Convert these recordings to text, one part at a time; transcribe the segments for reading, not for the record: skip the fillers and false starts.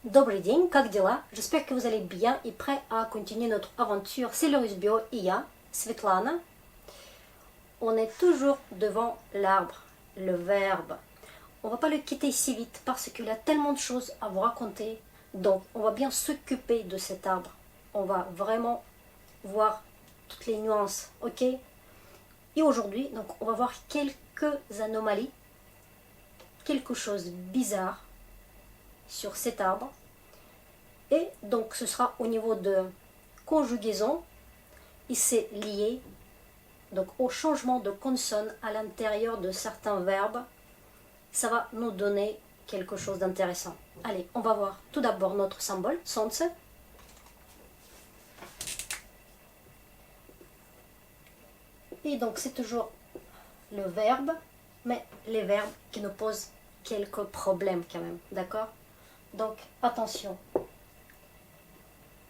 Добрый день, как дела? J'espère que vous allez bien et prêts à continuer notre aventure. C'est le Rusbio IA, Svetlana. On est toujours devant l'arbre, le verbe. On va pas le quitter si vite parce qu'il a tellement de choses à vous raconter. Donc, on va bien s'occuper de cet arbre. On va vraiment voir toutes les nuances, ok? Et aujourd'hui, donc, on va voir quelques anomalies, quelque chose de bizarre sur cet arbre. Et donc ce sera au niveau de conjugaison et c'est lié donc au changement de consonne à l'intérieur de certains verbes. Ça va nous donner quelque chose d'intéressant. Allez, on va voir tout d'abord notre symbole, sonce. Et donc c'est toujours le verbe, mais les verbes qui nous posent quelques problèmes quand même, d'accord? Donc attention.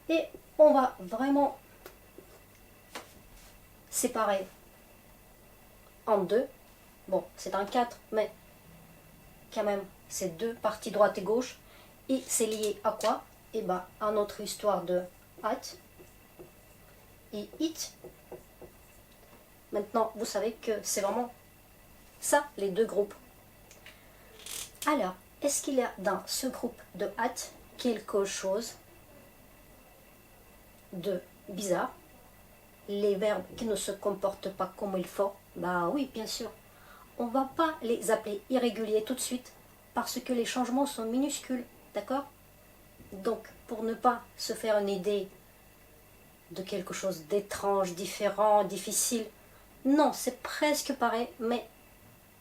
Et on va vraiment séparer en deux. Bon, c'est un 4, mais quand même, c'est deux parties droite et gauche. Et c'est lié à quoi? Eh bien, à notre histoire de at et it. Maintenant, vous savez que c'est vraiment ça, les deux groupes. Alors, est-ce qu'il y a dans ce groupe de at quelque chose de bizarre? Les verbes qui ne se comportent pas comme il faut? Bah oui, bien sûr. On ne va pas les appeler irréguliers tout de suite parce que les changements sont minuscules, d'accord? Donc, pour ne pas se faire une idée de quelque chose d'étrange, différent, difficile, non, c'est presque pareil, mais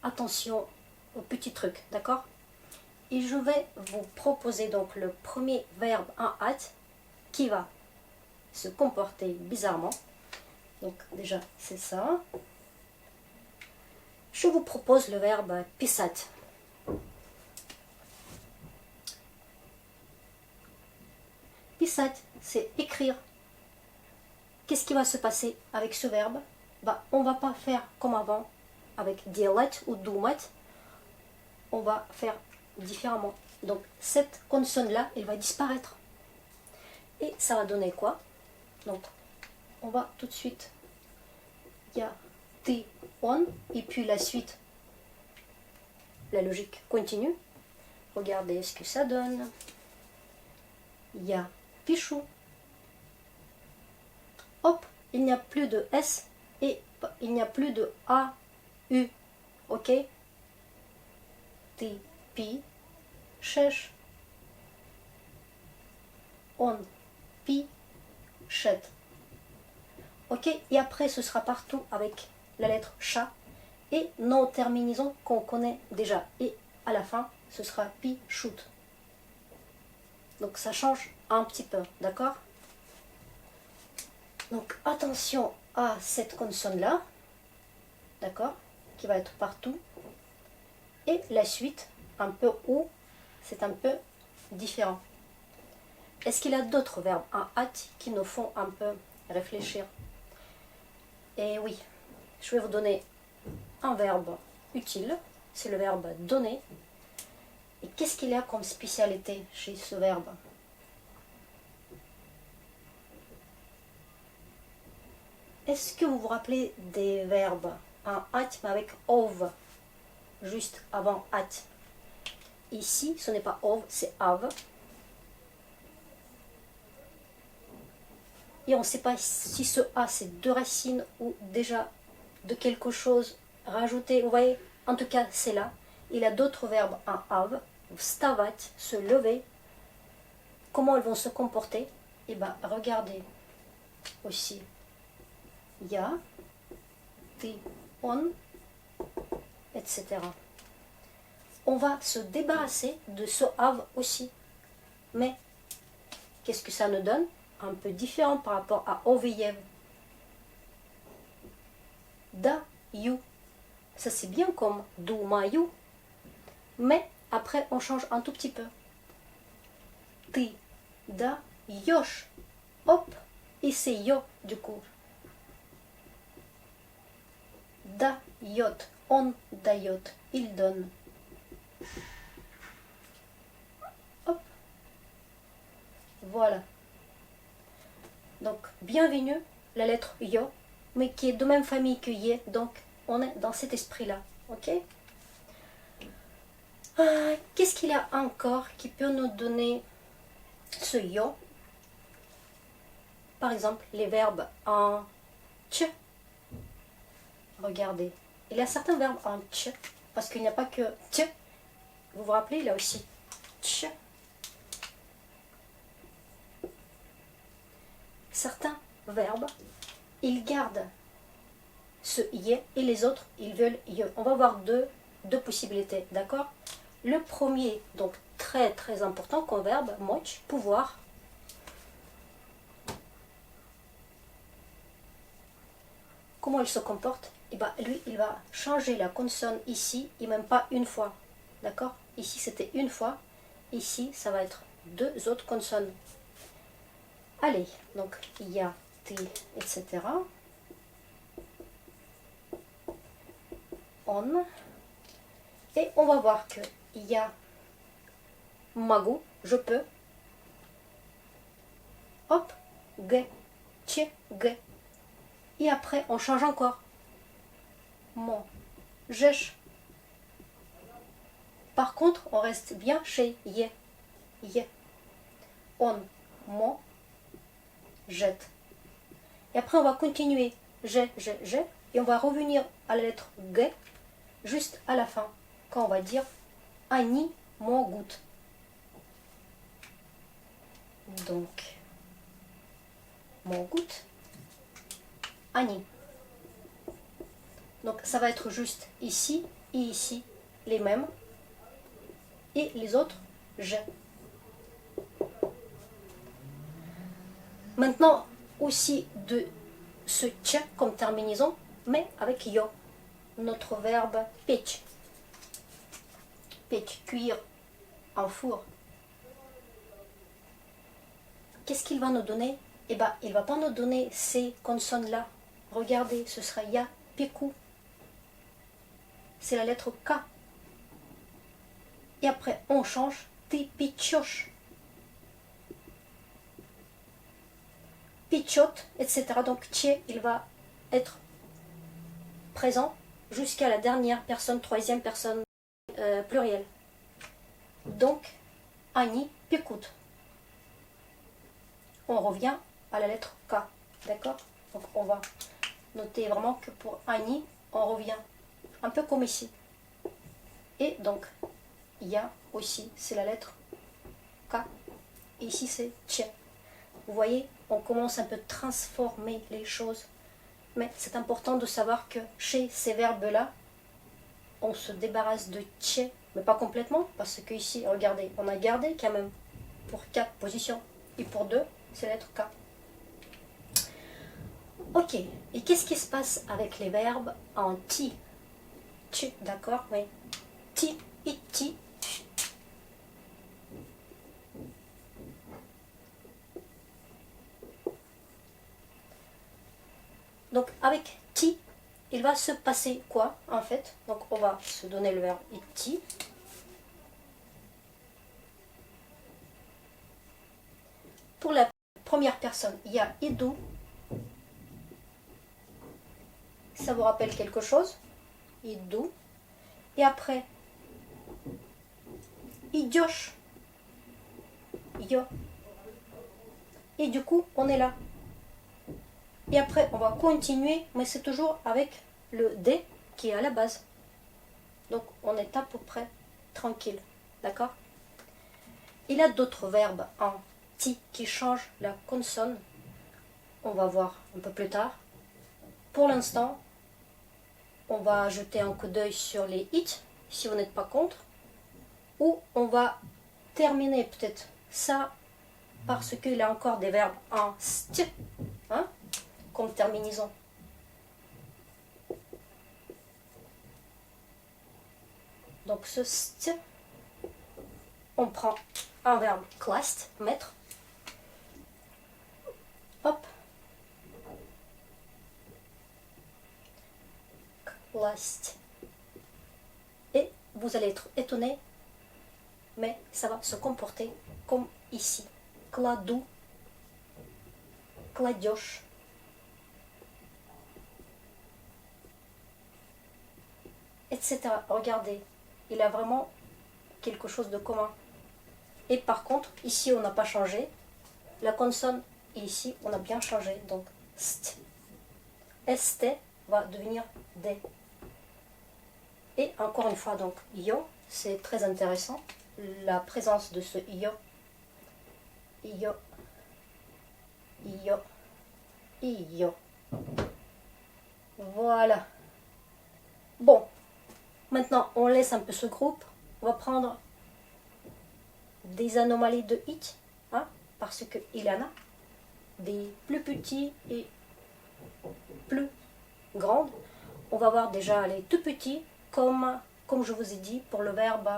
attention aux petits trucs, d'accord? Et je vais vous proposer donc le premier verbe en at qui va se comporter bizarrement. Donc déjà, c'est ça. Je vous propose le verbe pisat. Pisat, c'est écrire. Qu'est-ce qui va se passer avec ce verbe? Bah, on ne va pas faire comme avant, avec делать ou думать. On va faire différemment. Donc, cette consonne-là, elle va disparaître. Et ça va donner quoi? Donc, on va tout de suite, il y a T, on, et puis la suite, la logique continue. Regardez ce que ça donne. Il y a Pichou. Hop, il n'y a plus de S et il n'y a plus de A, U. Ok? T, Pi, Chèche. On, Pi, Chète. Ok, et après ce sera partout avec la lettre chat et nos terminaisons qu'on connaît déjà. Et à la fin, ce sera pi, shoot. Donc ça change un petit peu, d'accord? Donc attention à cette consonne-là, d'accord? Qui va être partout. Et la suite, un peu ou, c'est un peu différent. Est-ce qu'il y a d'autres verbes en at qui nous font un peu réfléchir? Et oui, je vais vous donner un verbe utile, c'est le verbe donner. Et qu'est-ce qu'il y a comme spécialité chez ce verbe? Est-ce que vous vous rappelez des verbes en at mais avec ov, juste avant at? Ici, ce n'est pas ov, c'est av. Et on ne sait pas si ce a c'est deux racines ou déjà de quelque chose rajouté. Vous voyez, en tout cas, c'est là. Il y a d'autres verbes en av, stavat, se lever. Comment ils vont se comporter? Eh bien, regardez aussi. Ya, ti, on, etc. On va se débarrasser de ce av aussi. Mais, qu'est-ce que ça nous donne? Un peu différent par rapport à oveyev. Da, you. Ça c'est bien comme duma you. Mais après on change un tout petit peu. Ti, da, yosh. Hop. Et c'est yo du coup. Da, yot. On, dayot. Il donne. Hop. Voilà. Donc, bienvenue, la lettre yo, mais qui est de même famille que ye. Donc, on est dans cet esprit-là. Ok? Qu'est-ce qu'il y a encore qui peut nous donner ce yo? Par exemple, les verbes en tch. Regardez. Il y a certains verbes en tch, parce qu'il n'y a pas que tch. Vous vous rappelez, il y a aussi tch. Certains verbes, ils gardent ce ye et les autres, ils veulent ye. On va voir deux possibilités, d'accord? Le premier, donc très très important comme verbe, moch, pouvoir. Comment il se comporte? Et ben, lui, il va changer la consonne ici, et même pas une fois, d'accord? Ici, c'était une fois. Ici, ça va être deux autres consonnes. Allez, donc ya, t, etc. On. Et on va voir que ya, magu, je peux. Hop, ge, tche, ge. Et après, on change encore. Mon, jesh. Par contre, on reste bien chez ye. Ye. On, mon, jette. Et après, on va continuer. J'ai. Et on va revenir à la lettre ge juste à la fin. Quand on va dire Ani, mon goutte. Donc, mon goutte. Ani. Donc, ça va être juste ici et ici, les mêmes. Et les autres, je. Maintenant, aussi de ce tch comme terminaison, mais avec yo. Notre verbe pitch. Pitch, cuire en four. Qu'est-ce qu'il va nous donner? Eh bien, il ne va pas nous donner ces consonnes-là. Regardez, ce sera ya, piku. C'est la lettre K. Et après, on change, ti, pichoche. Pichote, etc. Donc, tché, il va être présent jusqu'à la dernière personne, troisième personne plurielle. Donc, Ani, pikut. On revient à la lettre K. D'accord? Donc, on va noter vraiment que pour Ani, on revient un peu comme ici. Et donc, Ya aussi, c'est la lettre K. Et ici, c'est Tché. Vous voyez, on commence un peu à transformer les choses. Mais c'est important de savoir que chez ces verbes-là, on se débarrasse de tché, mais pas complètement, parce que ici, regardez, on a gardé quand même pour 4 positions. Et pour 2, c'est la lettre K. Ok, et qu'est-ce qui se passe avec les verbes en ti? Tu, d'accord, oui. Ti et ti. Donc avec ti, il va se passer quoi en fait? Donc on va se donner le verbe iti. Pour la première personne, il y a idu. Ça vous rappelle quelque chose? Idu. Et après, idioche. Yo. Et du coup, on est là. Et après, on va continuer, mais c'est toujours avec le D qui est à la base. Donc, on est à peu près tranquille. D'accord? Il y a d'autres verbes en ti qui changent la consonne. On va voir un peu plus tard. Pour l'instant, on va jeter un coup d'œil sur les hits, si vous n'êtes pas contre. Ou on va terminer peut-être ça parce qu'il y a encore des verbes en st, hein, comme terminaison. Donc ce st, on prend un verbe clast, mettre. Hop. Clast. Et vous allez être étonné, mais ça va se comporter comme ici. Кладу. Кладешь. Etc. Regardez, il a vraiment quelque chose de commun. Et par contre, ici on n'a pas changé. La consonne, et ici on a bien changé. Donc, st. St va devenir D. Et encore une fois, donc, yo, c'est très intéressant. La présence de ce yo. Yo. Yo. Yo. Voilà. Bon. Maintenant, on laisse un peu ce groupe. On va prendre des anomalies de it, hein, parce qu'il y en a des plus petits et plus grandes. On va voir déjà les tout petits, comme je vous ai dit pour le verbe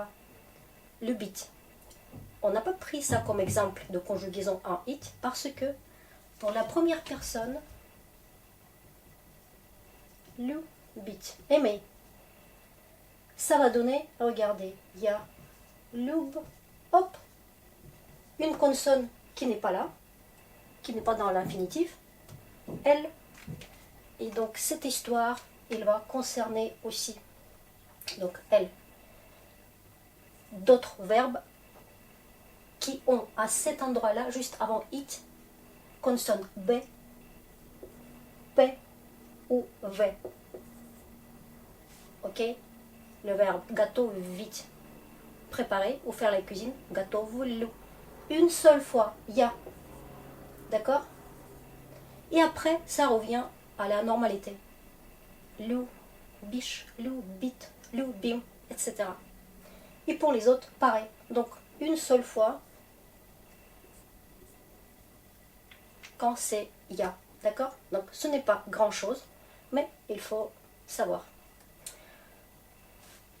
le bit. On n'a pas pris ça comme exemple de conjugaison en it parce que pour la première personne, le bit. Aimer. Ça va donner, regardez, il y a lub, hop, une consonne qui n'est pas là, qui n'est pas dans l'infinitif, elle. Et donc cette histoire, il va concerner aussi, donc elle, d'autres verbes qui ont à cet endroit-là, juste avant it, consonne B, P ou V. Ok? Le verbe gâteau vite préparer ou faire la cuisine, gâteau voulu. Une seule fois, ya. D'accord? Et après, ça revient à la normalité. Lou, biche, lou, bit, lou, bim, etc. Et pour les autres, pareil. Donc, une seule fois, quand c'est ya. D'accord? Donc, ce n'est pas grand-chose, mais il faut savoir.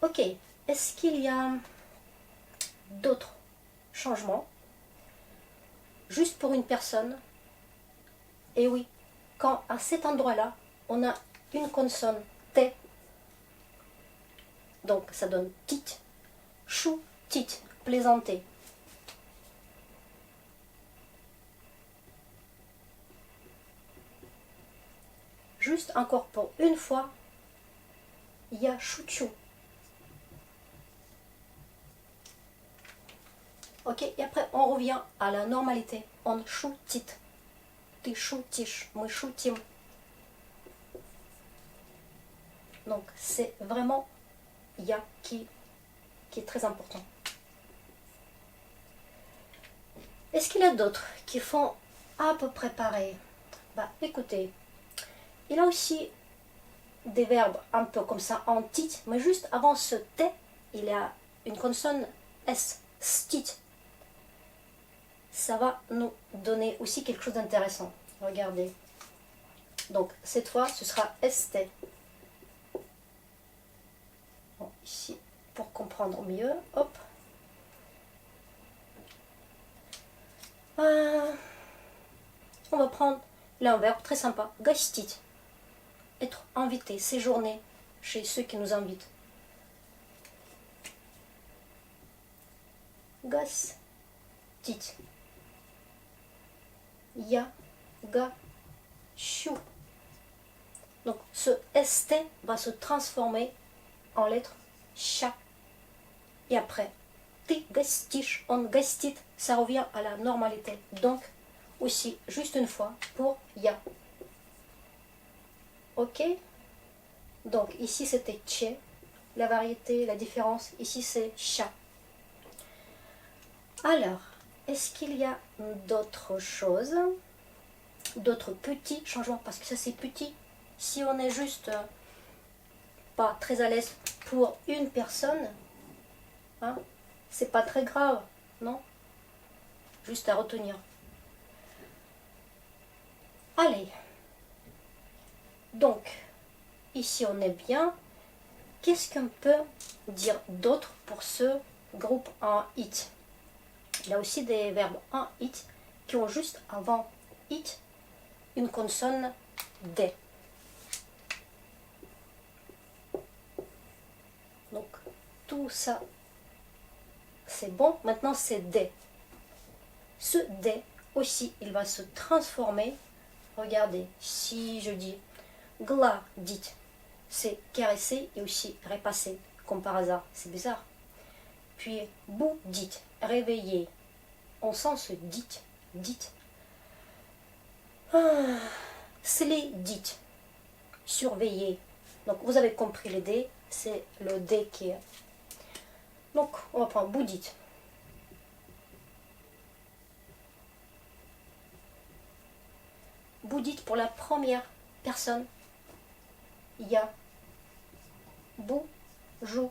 Ok, est-ce qu'il y a d'autres changements juste pour une personne? Et oui, quand à cet endroit-là, on a une consonne T, donc ça donne tit, chou, tit, plaisanter. Juste encore pour une fois, il y a chouchou. Ok, et après on revient à la normalité. On choutit. Ты шутишь, мы шутим. Donc c'est vraiment ya qui est très important. Est-ce qu'il y a d'autres qui font à peu près pareil? Bah écoutez, il y a aussi des verbes un peu comme ça en tit, mais juste avant ce T, il y a une consonne S, stit. Ça va nous donner aussi quelque chose d'intéressant. Regardez. Donc, cette fois, ce sera ST. Bon, ici, pour comprendre mieux, hop. On va prendre là un verbe très sympa, gostit. Être invité, séjourner chez ceux qui nous invitent. Gostit. Ya, ga, chou. Donc ce ST va se transformer en lettre cha. Et après, ты гостишь, он гостит, ça revient à la normalité. Donc aussi, juste une fois pour ya. Ok? Donc ici c'était che, la variété, la différence. Ici c'est cha. Alors, est-ce qu'il y a d'autres choses, d'autres petits changements? Parce que ça c'est petit. Si on est juste pas très à l'aise pour une personne, hein, c'est pas très grave, non? Juste à retenir. Allez. Donc, ici on est bien. Qu'est-ce qu'on peut dire d'autre pour ce groupe en it? Il y a aussi des verbes en it qui ont juste avant it une consonne D. Donc tout ça c'est bon. Maintenant c'est D. Ce D aussi, il va se transformer. Regardez, si je dis gladit, c'est caresser et aussi repasser, comme par hasard, c'est bizarre. Puis boudit, réveiller, on sent ce dit. Sledit, surveiller. Donc vous avez compris le D, c'est le D qui est. Donc on va prendre boudit. Boudit pour la première personne. Ya. Bou. Jou.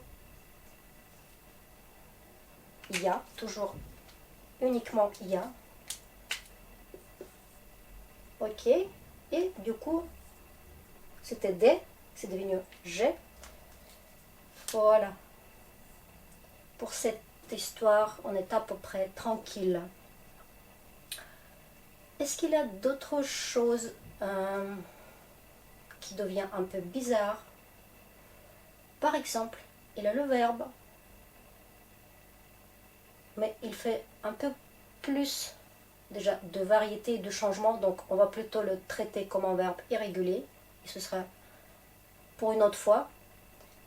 Ya. Toujours uniquement ya. Ok. Et du coup, c'était D. C'est devenu G. Voilà. Pour cette histoire, on est à peu près tranquille. Est-ce qu'il y a d'autres choses qui deviennent un peu bizarres? Par exemple, il a le verbe, mais il fait un peu plus déjà de variété et de changement, donc on va plutôt le traiter comme un verbe irrégulier, et ce sera pour une autre fois,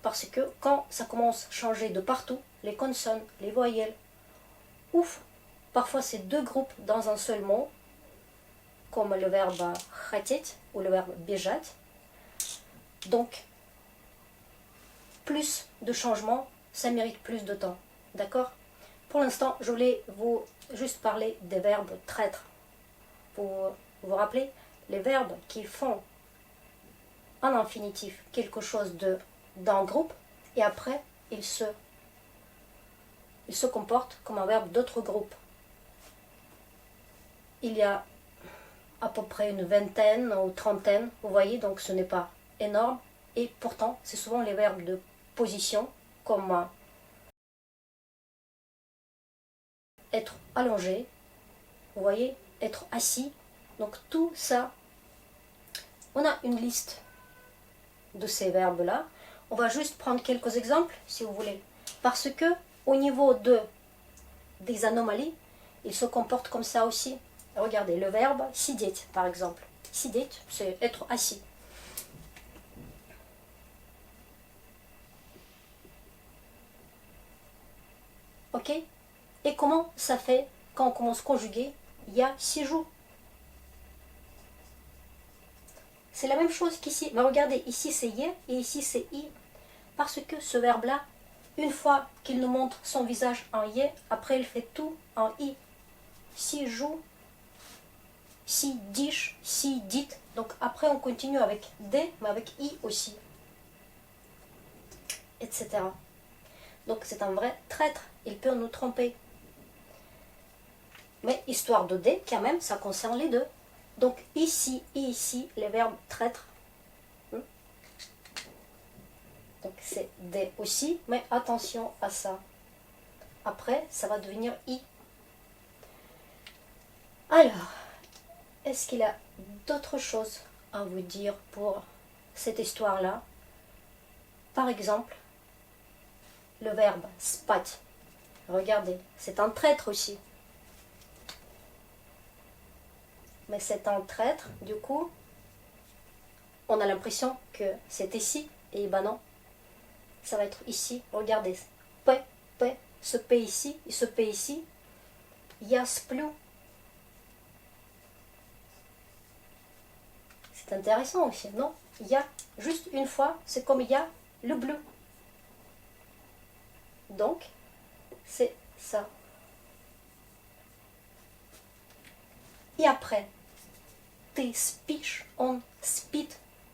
parce que quand ça commence à changer de partout, les consonnes, les voyelles, ouf, parfois c'est deux groupes dans un seul mot, comme le verbe khatit ou le verbe bijat. Donc, plus de changements, ça mérite plus de temps. D'accord? Pour l'instant, je voulais vous juste parler des verbes traîtres. Pour vous rappeler, les verbes qui font en infinitif quelque chose d'un groupe et après, ils se comportent comme un verbe d'autre groupe. Il y a à peu près une vingtaine ou trentaine, vous voyez, donc ce n'est pas énorme. Et pourtant, c'est souvent les verbes de position, comme être allongé, vous voyez, être assis. Donc tout ça, on a une liste de ces verbes-là. On va juste prendre quelques exemples, si vous voulez. Parce que au niveau des anomalies, ils se comportent comme ça aussi. Regardez, le verbe sidit, par exemple. Sidit, c'est être assis. Ok? Et comment ça fait quand on commence à conjuguer? Il y a 6 jours. C'est la même chose qu'ici. Mais regardez, ici c'est y et ici c'est i. Parce que ce verbe-là, une fois qu'il nous montre son visage en y, après il fait tout en i. Si joue, si dish, si dit. Donc après on continue avec d, mais avec i aussi. Etc. Donc c'est un vrai traître. Il peut nous tromper. Mais histoire de d, quand même, ça concerne les deux. Donc ici et ici, les verbes traîtres. Donc c'est D aussi, mais attention à ça. Après, ça va devenir I. Alors, est-ce qu'il y a d'autres choses à vous dire pour cette histoire-là? Par exemple, le verbe spat. Regardez, c'est un traître aussi. Mais c'est un traître, du coup, on a l'impression que c'est ici, et ben non. Ça va être ici, regardez. P, ce P ici, et ce P ici. Я сплю. C'est intéressant aussi, non? Ya, juste une fois, c'est comme ya, le bleu. Donc, c'est ça. Et après, t'es speech, on spit,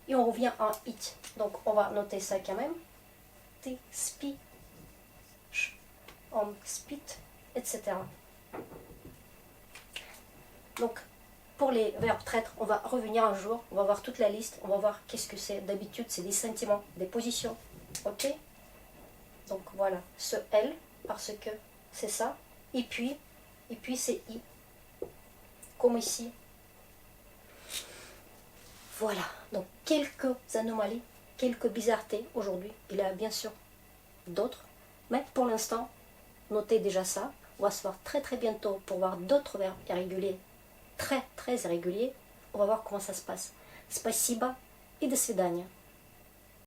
et on revient en it. Donc, on va noter ça quand même. T'es speech, on spit, etc. Donc, pour les verbes traîtres, on va revenir un jour, on va voir toute la liste, on va voir qu'est-ce que c'est. D'habitude, c'est des sentiments, des positions. Ok? Donc voilà, ce L, parce que c'est ça. Et puis c'est I. Comme ici. Voilà, donc quelques anomalies, quelques bizarretés aujourd'hui. Il y a bien sûr d'autres, mais pour l'instant, notez déjà ça. On va se voir très très bientôt pour voir d'autres verbes irréguliers, très très irréguliers. On va voir comment ça se passe. Спасибо и до свидания.